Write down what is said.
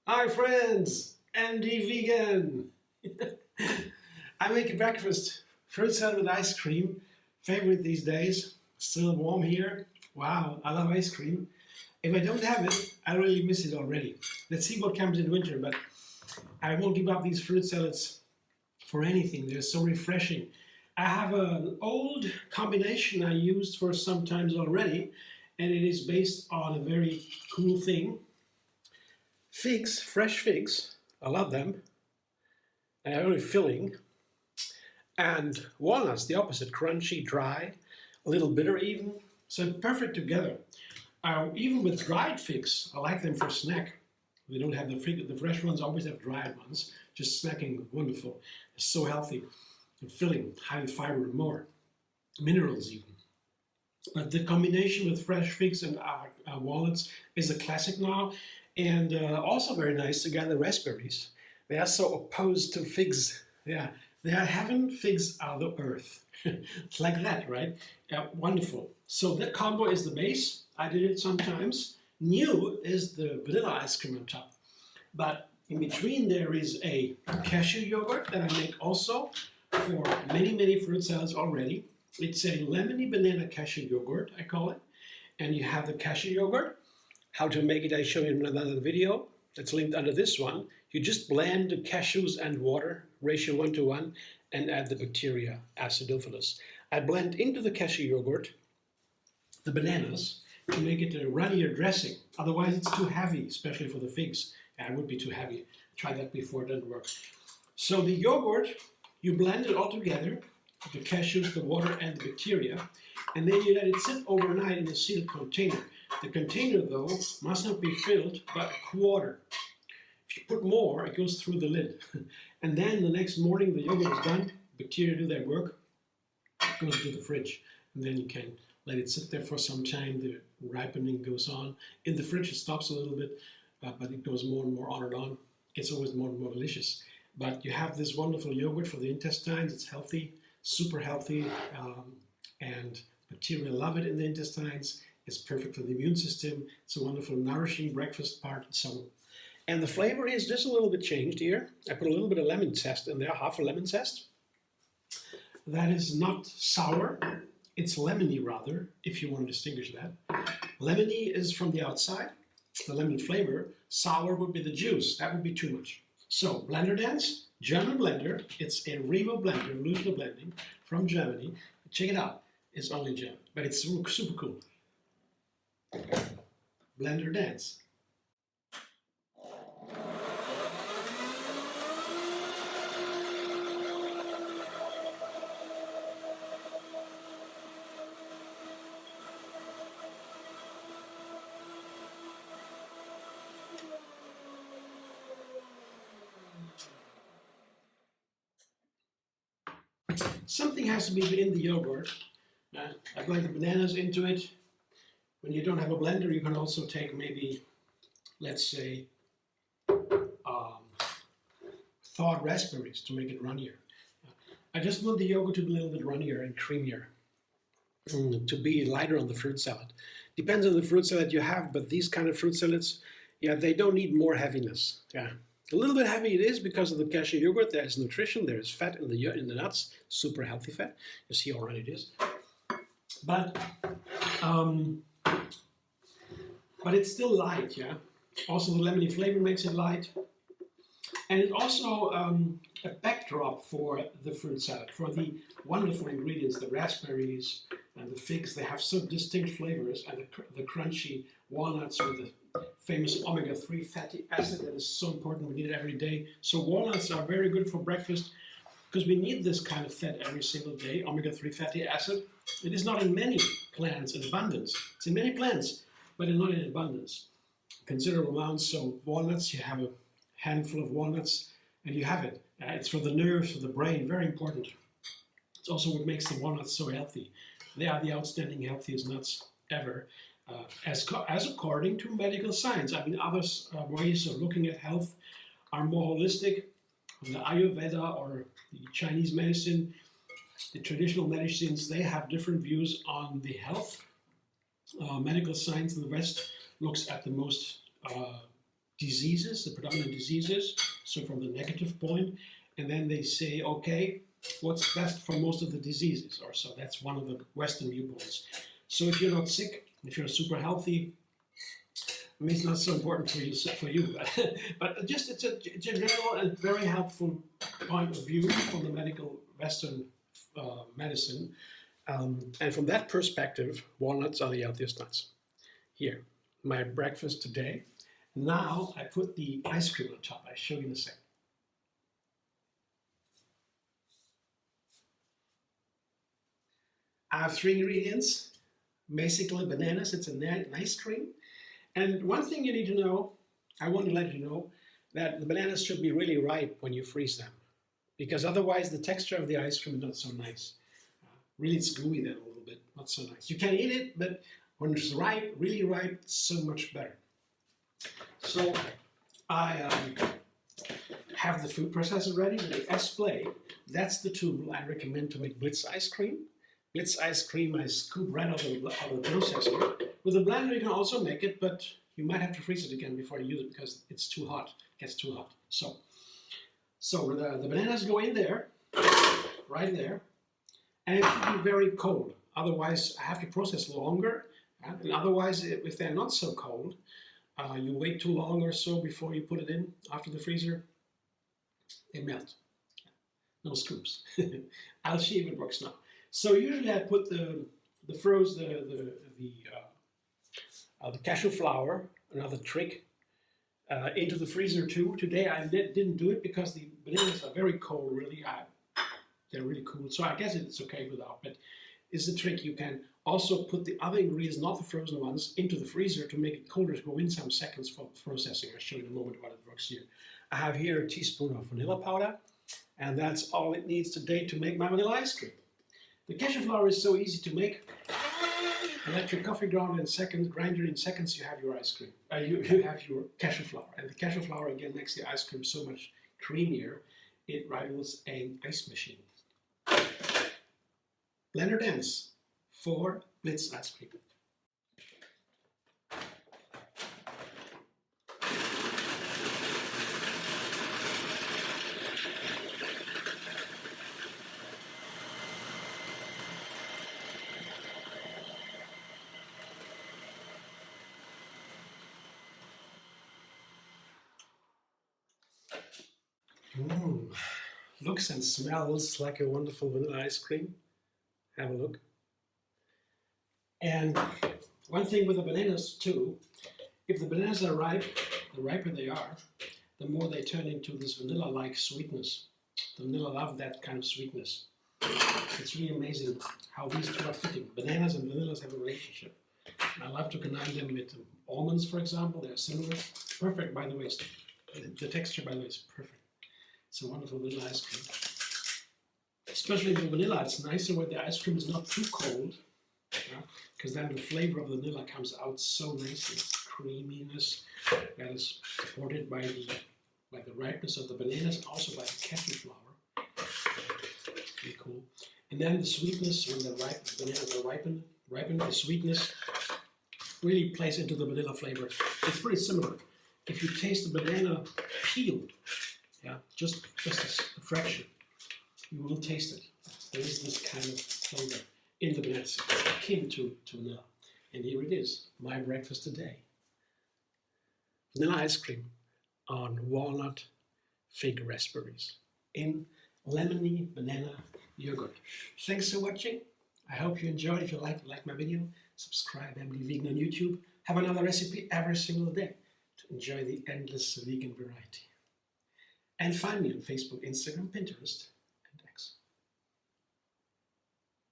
Hi friends, Andy Vegan. I make a breakfast, fruit salad with ice cream, favorite these days, still warm here. Wow, I love ice cream. If I don't have it, I really miss it already. Let's see what comes in winter, but I won't give up these fruit salads for anything. They're so refreshing. I have an old combination I used for some times already, and it is based on a very cool thing. Figs, fresh figs, I love them. They're very filling. And walnuts, the opposite, crunchy, dry, a little bitter even. So perfect together. Even with dried figs, I like them for snack. We don't have the fresh ones, always have dried ones. Just snacking, wonderful. It's so healthy and filling, high in fiber and more. Minerals even. But the combination with fresh figs and walnuts is a classic now. And also very nice, together raspberries. They are so opposed to figs. Yeah, they are heaven, figs are the earth. It's like that, right? Wonderful. So that combo is the base. I did it sometimes. New is the vanilla ice cream on top. But in between there is a cashew yogurt that I make also for many fruit salads already. It's a lemony banana cashew yogurt, I call it. And you have the cashew yogurt. How to make it, I show you in another video. That's linked under this one. You just blend the cashews and water, ratio 1:1, and add the bacteria, acidophilus. I blend into the cashew yogurt the bananas to make it a runnier dressing. Otherwise it's too heavy, especially for the figs. Yeah, it would be too heavy. Tried that before, it doesn't work. So the yogurt, you blend it all together, the cashews, the water, and the bacteria, and then you let it sit overnight in a sealed container. The container, though, must not be filled, but a quarter. If you put more, it goes through the lid. And then the next morning, the yogurt is done, bacteria do their work, it goes into the fridge. And then you can let it sit there for some time, the ripening goes on. In the fridge, it stops a little bit, but it goes more and more on and on. It's always more and more delicious. But you have this wonderful yogurt for the intestines, it's healthy, super healthy, and bacteria love it in the intestines. It's perfect for the immune system. It's a wonderful, nourishing breakfast part. And the flavor is just a little bit changed here. I put a little bit of lemon zest in there, half a lemon zest. That is not sour. It's lemony rather, if you want to distinguish that. Lemony is from the outside, the lemon flavor. Sour would be the juice. That would be too much. So, Blender Dance, German blender. It's a Revo blender, revolutionary blending from Germany. Check it out. It's only German, but it's super cool. Blender Dance. Something has to be in the yogurt. I blend the bananas into it. When you don't have a blender, you can also take maybe, let's say, thawed raspberries to make it runnier. I just want the yogurt to be a little bit runnier and creamier, to be lighter on the fruit salad. Depends on the fruit salad you have, but these kind of fruit salads, yeah, they don't need more heaviness. Yeah, a little bit heavy it is because of the cashew yogurt. There's nutrition, there's fat in the nuts, super healthy fat. You see already it is. But it's still light, yeah. Also the lemony flavor makes it light. And it's also a backdrop for the fruit salad, for the wonderful ingredients, the raspberries and the figs. They have so distinct flavors, and the crunchy walnuts with the famous omega-3 fatty acid that is so important. We need it every day. So walnuts are very good for breakfast because we need this kind of fat every single day, omega-3 fatty acid. It is not in many plants in abundance. It's in many plants, but not in abundance. Considerable amounts. So walnuts, you have a handful of walnuts and you have it. It's for the nerves, for the brain, very important. It's also what makes the walnuts so healthy. They are the outstanding healthiest nuts ever, as according to medical science. I mean, other ways of looking at health are more holistic. The Ayurveda or the Chinese medicine the traditional medicines, they have different views on the health. Medical science in the West looks at the most diseases, the predominant diseases, so from the negative point, and then they say, okay, what's best for most of the diseases, or so. That's one of the Western viewpoints. So if you're not sick, if you're super healthy, I mean, it's not so important for you, but just it's a general and very helpful point of view from the medical Western medicine. And from that perspective, walnuts are the healthiest nuts. Here, my breakfast today. Now I put the ice cream on top. I'll show you in a second. I have 3 ingredients. Basically bananas, it's an ice cream. And one thing you need to know, I want to let you know, that the bananas should be really ripe when you freeze them. Because otherwise the texture of the ice cream is not so nice. Really it's gooey then a little bit, not so nice. You can eat it, but when it's ripe, really ripe, it's so much better. So I have the food processor ready with the S-Play. That's the tool I recommend to make Blitz ice cream. Blitz ice cream I scoop right out of the processor. With a blender you can also make it, but you might have to freeze it again before you use it because it's too hot. It gets too hot. So the bananas go in there, right there, and it should be very cold. Otherwise I have to process longer. And otherwise, if they're not so cold, you wait too long or so before you put it in after the freezer, they melt. No scoops. I'll see if it works now. So usually I put the cashew flour, another trick, into the freezer too. Today I didn't do it because the bananas are very cold. Really, they're really cool. So I guess it's okay without. But it's a trick. You can also put the other ingredients, not the frozen ones, into the freezer to make it colder to go in some seconds for processing. I'll show you in a moment how it works here. I have here a teaspoon of vanilla powder, and that's all it needs today to make my vanilla ice cream. The cashew flour is so easy to make. You let your coffee ground in seconds, grind it in seconds, you have your ice cream. You have your cashew flour. And the cashew flour again makes the ice cream so much creamier, it rivals an ice machine. Blender dance for Blitz ice cream. Looks and smells like a wonderful vanilla ice cream. Have a look. And one thing with the bananas too, if the bananas are ripe, the riper they are, the more they turn into this vanilla-like sweetness. The vanilla love that kind of sweetness. It's really amazing how these two are fitting. Bananas and vanillas have a relationship. I love to combine them with almonds, for example. They're similar. Perfect, by the way. The texture, by the way, is perfect. It's a wonderful vanilla ice cream. Especially with vanilla, it's nicer when the ice cream is not too cold, because then the flavor of the vanilla comes out so nicely. Creaminess that is supported by the ripeness of the bananas and also by the cashew flour. Really cool. And then the sweetness, when the bananas are ripened, the sweetness really plays into the vanilla flavor. It's pretty similar. If you taste the banana peel, just a fraction, you will taste it. There is this kind of flavor in the bananas, akin to vanilla. And here it is, my breakfast today. Vanilla ice cream on walnut fig raspberries in lemony banana yogurt. Thanks for watching. I hope you enjoyed. If you like my video, subscribe and be vegan on YouTube. Have another recipe every single day to enjoy the endless vegan variety. And find me on Facebook, Instagram, Pinterest,